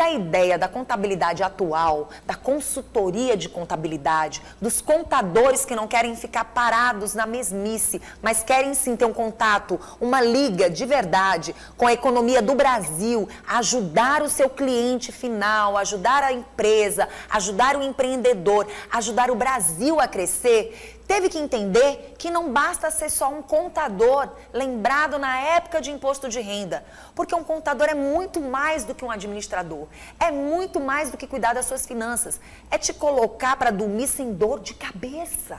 a ideia da contabilidade atual, da consultoria de contabilidade, dos contadores que não querem ficar parados na mesmice, mas querem sim ter um contato, uma liga de verdade com a economia do Brasil, ajudar o seu cliente final, ajudar a empresa, ajudar o empreendedor, ajudar o Brasil a crescer, teve que entender que não basta ser só um contador lembrado na época de imposto de renda, porque um contador é muito mais do que um administrador, é muito mais do que cuidar das suas finanças, é te colocar para dormir sem dor de cabeça.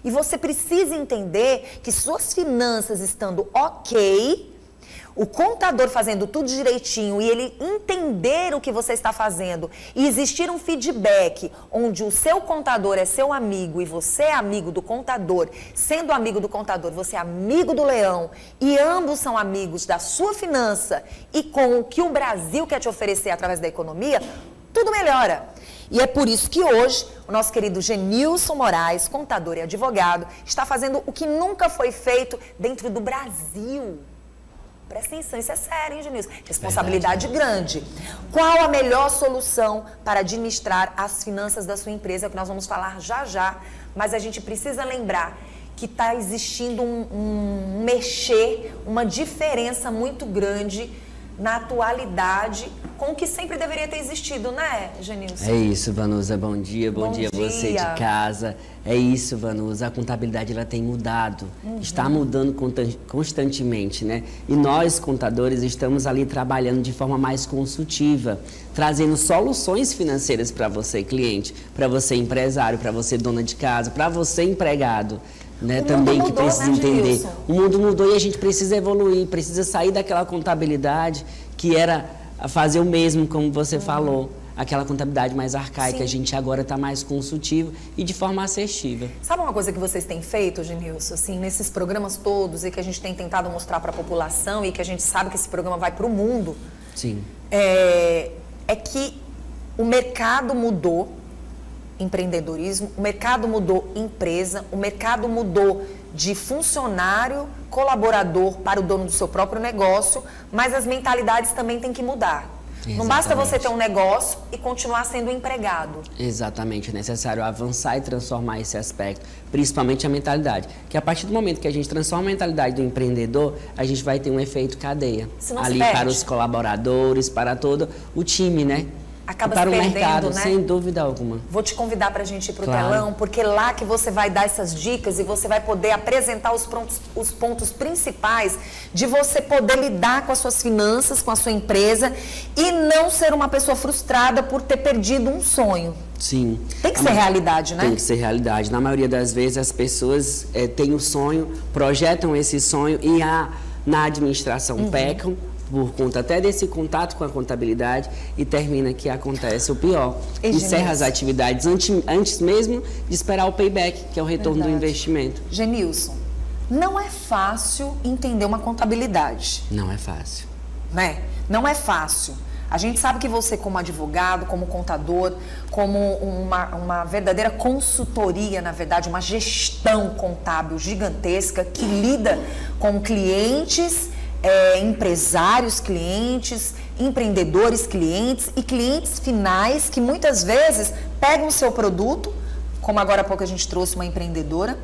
E você precisa entender que suas finanças estando ok, o contador fazendo tudo direitinho e ele entender o que você está fazendo e existir um feedback onde o seu contador é seu amigo e você é amigo do contador, sendo amigo do contador, você é amigo do leão e ambos são amigos da sua finança e com o que o Brasil quer te oferecer através da economia, tudo melhora. E é por isso que hoje o nosso querido Genilson Moraes, contador e advogado, está fazendo o que nunca foi feito dentro do Brasil. Presta atenção, isso é sério, hein, Genilson? Responsabilidade grande. Qual a melhor solução para administrar as finanças da sua empresa? É o que nós vamos falar já já, mas a gente precisa lembrar que está existindo um mexer, uma diferença muito grande na atualidade com o que sempre deveria ter existido, né, Genilson? É isso, Vanusa. Bom dia você de casa. É isso, Vanusa. A contabilidade ela tem mudado, está mudando constantemente, né? E nós, contadores, estamos ali trabalhando de forma mais consultiva, trazendo soluções financeiras para você, cliente, para você, empresário, para você, dona de casa, para você, empregado. Né, também mudou, que precisa entender. Gilson? O mundo mudou e a gente precisa evoluir, precisa sair daquela contabilidade que era fazer o mesmo, como você falou, aquela contabilidade mais arcaica. Sim. A gente agora está mais consultivo e de forma assertiva. Sabe uma coisa que vocês têm feito, Genilson, assim, nesses programas todos e que a gente tem tentado mostrar para a população e que a gente sabe que esse programa vai para o mundo? Sim. É que o mercado mudou. Empreendedorismo, o mercado mudou empresa, o mercado mudou de funcionário, colaborador para o dono do seu próprio negócio, mas as mentalidades também têm que mudar. Exatamente. Não basta você ter um negócio e continuar sendo empregado. Exatamente, é necessário avançar e transformar esse aspecto, principalmente a mentalidade. Que a partir do momento que a gente transforma a mentalidade do empreendedor, a gente vai ter um efeito cadeia. Ali para os colaboradores, para todo o time, né? Acaba para se perdendo, o mercado, né? Sem dúvida alguma. Vou te convidar para a gente ir para o telão, porque é lá que você vai dar essas dicas e você vai poder apresentar os pontos principais de você poder lidar com as suas finanças, com a sua empresa e não ser uma pessoa frustrada por ter perdido um sonho. Sim. Tem que ser realidade, né? Tem que ser realidade. Na maioria das vezes as pessoas têm o sonho, projetam esse sonho e na administração pecam por conta até desse contato com a contabilidade e termina que acontece o pior. Encerra as atividades antes mesmo de esperar o payback, que é o retorno do investimento. Genilson, não é fácil entender uma contabilidade. Não é fácil. Né? Não é fácil. A gente sabe que você, como advogado, como contador, como uma verdadeira consultoria, na verdade, uma gestão contábil gigantesca que lida com clientes, empresários, clientes, empreendedores, clientes e clientes finais que muitas vezes pegam o seu produto, como agora há pouco a gente trouxe uma empreendedora,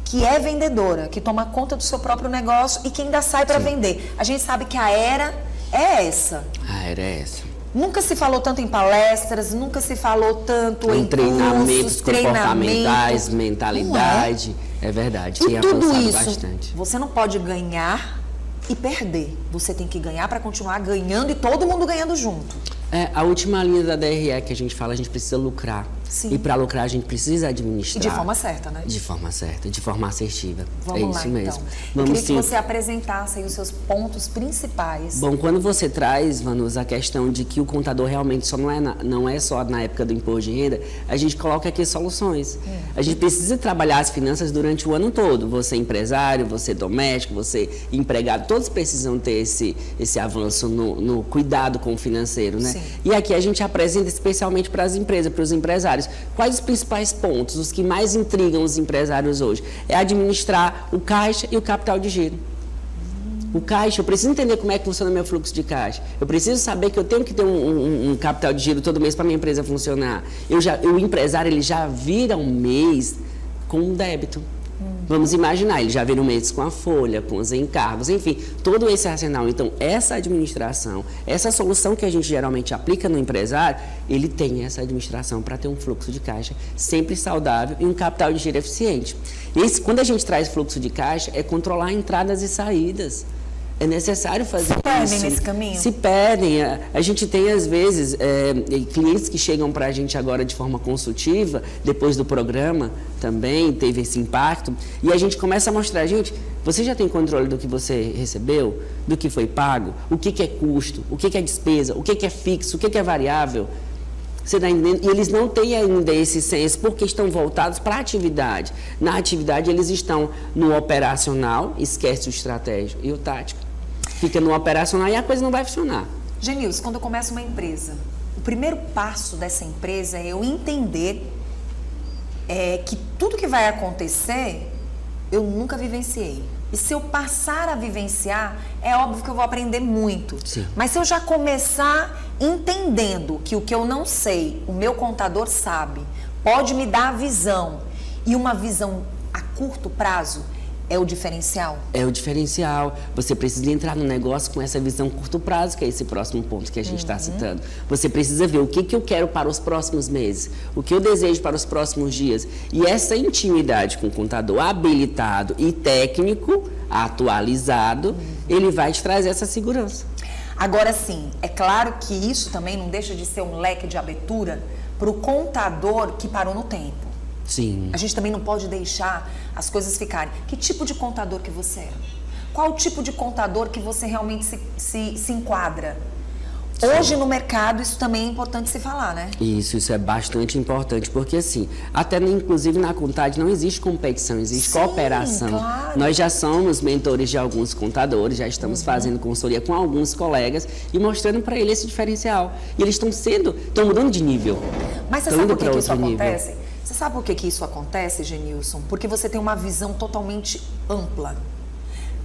que é vendedora, que toma conta do seu próprio negócio e que ainda sai para vender. A gente sabe que a era é essa. A era é essa. Nunca se falou tanto em palestras, nunca se falou tanto em treinamentos comportamentais, mentalidade. É verdade, tem avançado isso, bastante. Você não pode ganhar e perder. Você tem que ganhar para continuar ganhando e todo mundo ganhando junto. A última linha da DRE que a gente fala, a gente precisa lucrar. Sim. E para lucrar a gente precisa administrar. E de forma certa, né? De forma certa, de forma assertiva. Vamos lá, mesmo. Então. Eu queria que você apresentasse aí os seus pontos principais. Bom, quando você traz, Vanusa, a questão de que o contador realmente só não é só na época do imposto de renda, a gente coloca aqui soluções. A gente precisa trabalhar as finanças durante o ano todo. Você empresário, você doméstico, você empregado, todos precisam ter esse avanço no cuidado com o financeiro, né? Sim. E aqui a gente apresenta especialmente para as empresas, para os empresários, quais os principais pontos, os que mais intrigam os empresários hoje. É administrar o caixa e o capital de giro. O caixa, eu preciso entender como é que funciona meu fluxo de caixa. Eu preciso saber que eu tenho que ter um capital de giro todo mês para minha empresa funcionar. O empresário, ele já vira um mês com um débito. Vamos imaginar, ele já vira um mês com a folha, com os encargos, enfim, todo esse arsenal. Então, essa administração, essa solução que a gente geralmente aplica no empresário, ele tem essa administração para ter um fluxo de caixa sempre saudável e um capital de giro eficiente. Quando a gente traz fluxo de caixa, é controlar entradas e saídas. É necessário fazer isso. Se perdem nesse caminho? Se perdem. A gente tem, às vezes, clientes que chegam para a gente agora de forma consultiva, depois do programa também teve esse impacto, e a gente começa a mostrar, gente, você já tem controle do que você recebeu, do que foi pago, o que é custo, o que é despesa, o que é fixo, o que é variável? Você está entendendo? E eles não têm ainda esse senso porque estão voltados para a atividade. Na atividade, eles estão no operacional, esquece o estratégico e o tático. Fica no operacional e a coisa não vai funcionar. Genilson, quando eu começo uma empresa, o primeiro passo dessa empresa é eu entender que tudo que vai acontecer, eu nunca vivenciei. E se eu passar a vivenciar, é óbvio que eu vou aprender muito. Sim. Mas se eu já começar entendendo que o que eu não sei, o meu contador sabe, pode me dar a visão, e uma visão a curto prazo, é o diferencial? É o diferencial. Você precisa entrar no negócio com essa visão curto prazo, que é esse próximo ponto que a gente está citando. Você precisa ver o que eu quero para os próximos meses, o que eu desejo para os próximos dias. E essa intimidade com o contador habilitado e técnico, atualizado, ele vai te trazer essa segurança. Agora sim, é claro que isso também não deixa de ser um leque de abertura para o contador que parou no tempo. Sim. A gente também não pode deixar as coisas ficarem. Que tipo de contador que você é? Qual o tipo de contador que você realmente se enquadra? Sim. Hoje no mercado isso também é importante se falar, né? Isso é bastante importante, porque assim, até inclusive na contagem não existe competição, existe cooperação. Claro. Nós já somos mentores de alguns contadores, já estamos fazendo consultoria com alguns colegas e mostrando para eles esse diferencial. E eles estão mudando de nível. Mas você sabe por que isso acontece? Você sabe por que isso acontece, Genilson? Porque você tem uma visão totalmente ampla.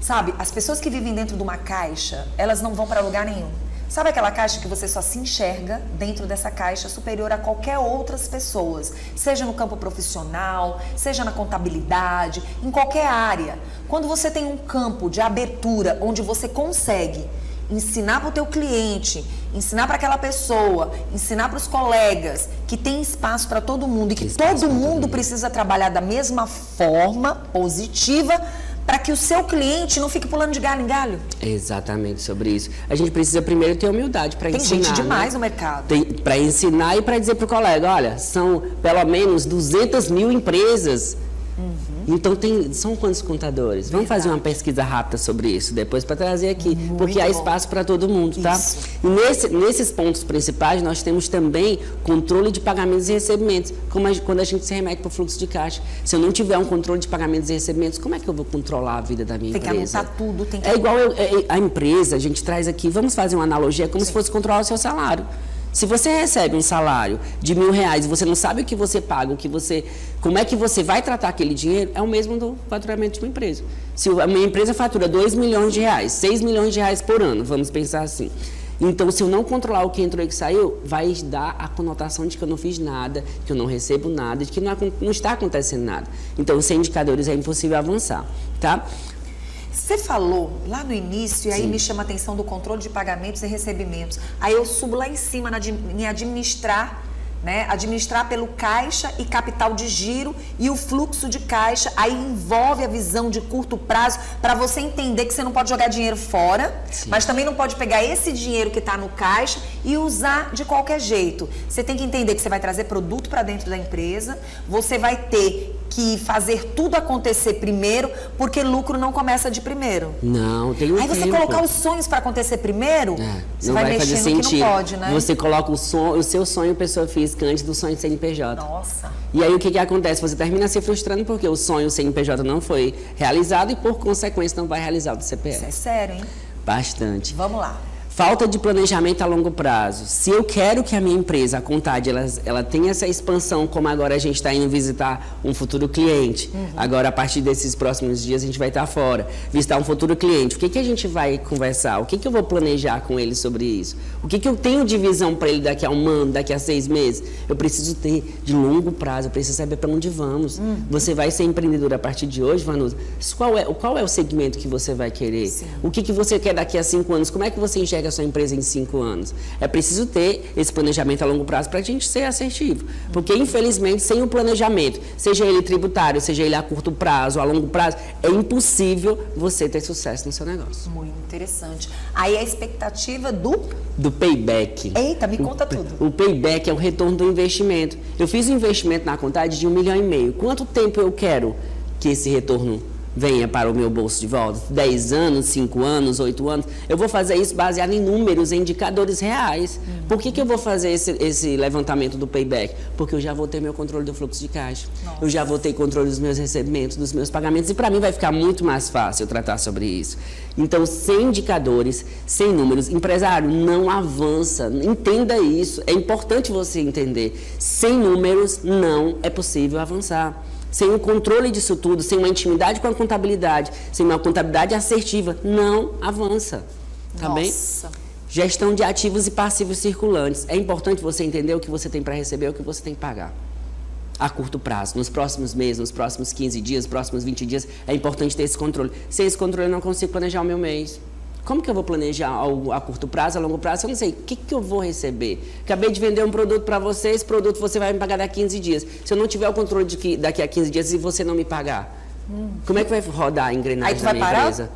Sabe, as pessoas que vivem dentro de uma caixa, elas não vão para lugar nenhum. Sabe aquela caixa que você só se enxerga dentro dessa caixa superior a qualquer outras pessoas? Seja no campo profissional, seja na contabilidade, em qualquer área. Quando você tem um campo de abertura onde você consegue ensinar para o teu cliente, ensinar para aquela pessoa, ensinar para os colegas que tem espaço para todo mundo e que todo mundo precisa trabalhar da mesma forma positiva para que o seu cliente não fique pulando de galho em galho. Exatamente, sobre isso. A gente precisa primeiro ter humildade para ensinar. Tem gente demais no mercado. Para ensinar e para dizer para o colega, olha, são pelo menos 200 mil empresas. Então, são quantos contadores? Vamos fazer uma pesquisa rápida sobre isso depois para trazer aqui, porque há espaço para todo mundo, tá? Isso. E nesses pontos principais, nós temos também controle de pagamentos e recebimentos, quando a gente se remete para o fluxo de caixa. Se eu não tiver um controle de pagamentos e recebimentos, como é que eu vou controlar a vida da minha empresa? Tem que anotar tudo. Tem que... É igual a empresa, a gente traz aqui, vamos fazer uma analogia, como se fosse controlar o seu salário. Se você recebe um salário de R$1.000 e você não sabe o que você paga, como é que você vai tratar aquele dinheiro, é o mesmo do faturamento de uma empresa. Se a minha empresa fatura R$2 milhões, R$6 milhões por ano, vamos pensar assim. Então, se eu não controlar o que entrou e o que saiu, vai dar a conotação de que eu não fiz nada, que eu não recebo nada, de que não está acontecendo nada. Então, sem indicadores é impossível avançar, tá? Você falou lá no início, e aí me chama a atenção do controle de pagamentos e recebimentos. Aí eu subo lá em cima em administrar, né? Administrar pelo caixa e capital de giro e o fluxo de caixa. Aí envolve a visão de curto prazo para você entender que você não pode jogar dinheiro fora, mas também não pode pegar esse dinheiro que está no caixa e usar de qualquer jeito. Você tem que entender que você vai trazer produto para dentro da empresa, você vai ter que fazer tudo acontecer primeiro, porque lucro não começa de primeiro. Não, tem um tempo. Aí você colocar os sonhos para acontecer primeiro, você vai mexer no que não pode, né? Você coloca o seu sonho pessoa física antes do sonho de CNPJ. Nossa. E aí o que acontece? Você termina se frustrando porque o sonho CNPJ não foi realizado e por consequência não vai realizar o do CPF. Isso é sério, hein? Bastante. Vamos lá. Falta de planejamento a longo prazo. Se eu quero que a minha empresa, a Contade, ela tenha essa expansão, como agora a gente está indo visitar um futuro cliente. Agora, a partir desses próximos dias, a gente vai estar fora. Visitar um futuro cliente. O que a gente vai conversar? O que eu vou planejar com ele sobre isso? O que eu tenho de visão para ele daqui a um ano, daqui a 6 meses? Eu preciso ter de longo prazo, eu preciso saber para onde vamos. Você vai ser empreendedor a partir de hoje, Vanusa? Qual é o segmento que você vai querer? Sim. O que você quer daqui a 5 anos? Como é que você enxerga a sua empresa em 5 anos? É preciso ter esse planejamento a longo prazo para a gente ser assertivo. Porque, infelizmente, sem o planejamento, seja ele tributário, seja ele a curto prazo, a longo prazo, é impossível você ter sucesso no seu negócio. Muito interessante. Aí a expectativa do payback. Eita, me conta tudo. O payback é o retorno do investimento. Eu fiz um investimento na Contade de R$1,5 milhão. Quanto tempo eu quero que esse retorno venha para o meu bolso de volta? 10 anos, 5 anos, 8 anos? Eu vou fazer isso baseado em números, em indicadores reais. Por que eu vou fazer esse levantamento do payback? Porque eu já vou ter meu controle do fluxo de caixa. Nossa. Eu já vou ter controle dos meus recebimentos, dos meus pagamentos. E para mim vai ficar muito mais fácil eu tratar sobre isso. Então, sem indicadores, sem números, empresário não avança. Entenda isso. É importante você entender. Sem números, não é possível avançar. Sem o controle disso tudo, sem uma intimidade com a contabilidade, sem uma contabilidade assertiva, não avança. Tá bem? Gestão de ativos e passivos circulantes. É importante você entender o que você tem para receber e o que você tem que pagar. A curto prazo, nos próximos meses, nos próximos 15 dias, nos próximos 20 dias, é importante ter esse controle. Sem esse controle, eu não consigo planejar o meu mês. Como que eu vou planejar algo a curto prazo, a longo prazo? Eu não sei. O que eu vou receber? Acabei de vender um produto para você, esse produto você vai me pagar daqui a 15 dias. Se eu não tiver o controle de que daqui a 15 dias e você não me pagar, como é que vai rodar a engrenagem da minha empresa?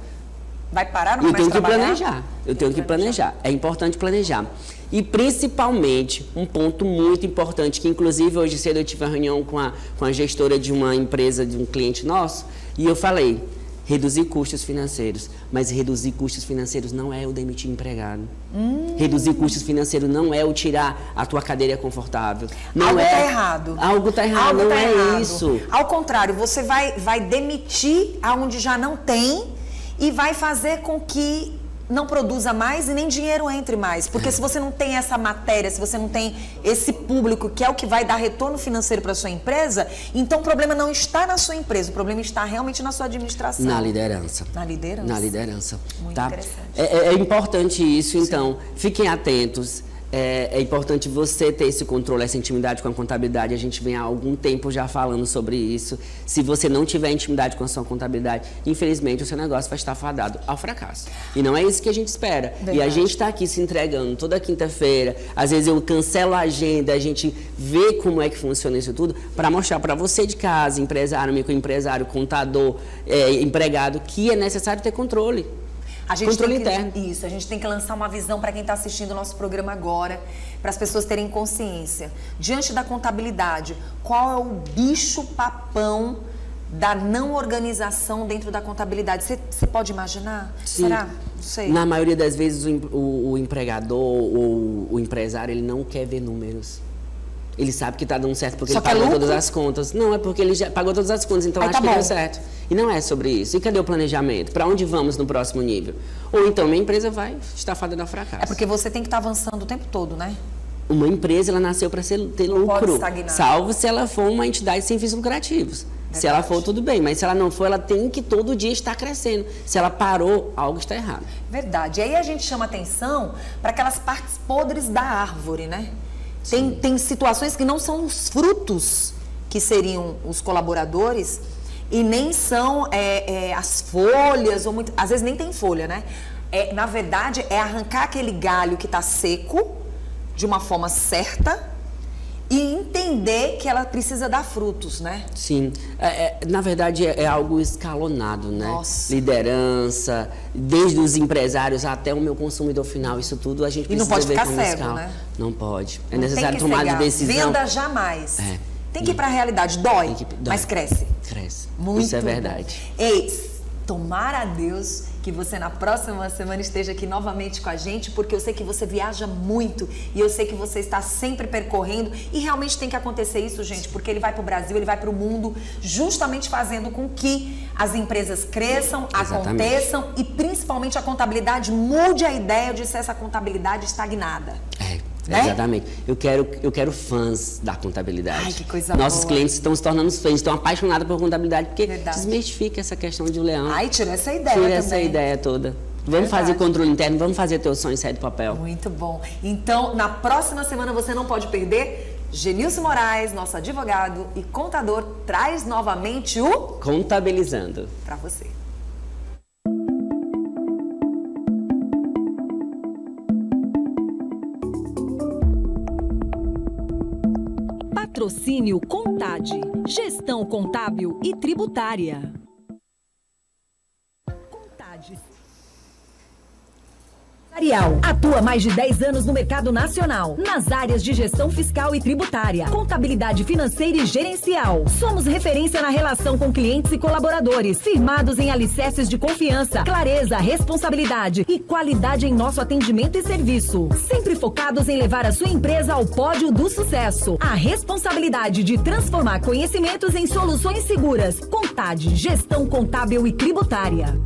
Vai parar? Não vai mais trabalhar? Eu tenho que planejar. É importante planejar. E principalmente, um ponto muito importante, que inclusive hoje cedo eu tive uma reunião com a gestora de uma empresa, de um cliente nosso, e eu falei: reduzir custos financeiros. Mas reduzir custos financeiros não é o demitir empregado. Reduzir custos financeiros não é o tirar a tua cadeira confortável. Algo está errado. Algo está errado, não é isso. Ao contrário, você vai demitir aonde já não tem e vai fazer com que não produza mais e nem dinheiro entre mais. Porque se você não tem essa matéria, se você não tem esse público que é o que vai dar retorno financeiro para a sua empresa, então o problema não está na sua empresa, o problema está realmente na sua administração. Na liderança. Na liderança? Na liderança. Muito tá? interessante. É importante isso, então, fiquem atentos. É importante você ter esse controle, essa intimidade com a contabilidade. A gente vem há algum tempo já falando sobre isso. Se você não tiver intimidade com a sua contabilidade, infelizmente o seu negócio vai estar fadado ao fracasso. E não é isso que a gente espera. Verdade. E a gente está aqui se entregando toda quinta-feira. Às vezes eu cancelo a agenda, a gente vê como é que funciona isso tudo, para mostrar para você de casa, empresário, microempresário, contador, empregado, que é necessário ter controle. Controle interno. Isso, a gente tem que lançar uma visão para quem está assistindo o nosso programa agora, para as pessoas terem consciência. Diante da contabilidade, qual é o bicho-papão da não organização dentro da contabilidade? Você pode imaginar? Sim. Será? Não sei. Na maioria das vezes, o empregador ou o empresário, ele não quer ver números. Ele sabe que está dando certo porque ele pagou todas as contas. Não, é porque ele já pagou todas as contas, então acho que deu certo. E não é sobre isso. E cadê o planejamento? Para onde vamos no próximo nível? Ou então, minha empresa vai estar fadada ao fracasso. É porque você tem que estar avançando o tempo todo, né? Uma empresa, ela nasceu para ter lucro. Pode estagnar. Salvo se ela for uma entidade sem fins lucrativos. Verdade. Se ela for, tudo bem. Mas se ela não for, ela tem que todo dia estar crescendo. Se ela parou, algo está errado. Verdade. E aí a gente chama atenção para aquelas partes podres da árvore, né? Tem situações que não são os frutos que seriam os colaboradores e nem são as folhas, ou às vezes nem tem folha, né? Na verdade, é arrancar aquele galho que está seco de uma forma certa e entender que ela precisa dar frutos, né? Sim. Na verdade, é algo escalonado, né? Nossa. Liderança, desde os empresários até o meu consumidor final, isso tudo a gente precisa ver como escala. E não pode ficar cego, né? Não pode. É necessário tomar de decisão. Venda jamais. Tem que ir para a realidade. Dói, mas cresce. Cresce. Muito isso é verdade. Ei, tomara a Deus que você na próxima semana esteja aqui novamente com a gente, porque eu sei que você viaja muito e eu sei que você está sempre percorrendo e realmente tem que acontecer isso, gente, porque ele vai para o Brasil, ele vai para o mundo, justamente fazendo com que as empresas cresçam, aconteçam e principalmente a contabilidade mude a ideia de ser essa contabilidade estagnada. Né? Exatamente. Eu quero fãs da contabilidade. Ai, que coisa Nossos boa. clientes estão se tornando fãs, estão apaixonados por contabilidade, porque desmistifica essa questão de leão. Ai, tira essa ideia Tira também. essa ideia toda. Vamos fazer controle interno, vamos fazer teu sonho sair do papel. Muito bom. Então, na próxima semana você não pode perder. Genilson Moraes, nosso advogado e contador, traz novamente o Contabilizando para você. Patrocínio Contade, gestão contábil e tributária. Contade. Atua há mais de 10 anos no mercado nacional, nas áreas de gestão fiscal e tributária, contabilidade financeira e gerencial. Somos referência na relação com clientes e colaboradores, firmados em alicerces de confiança, clareza, responsabilidade e qualidade em nosso atendimento e serviço. Sempre focados em levar a sua empresa ao pódio do sucesso. A responsabilidade de transformar conhecimentos em soluções seguras. Contade, gestão contábil e tributária.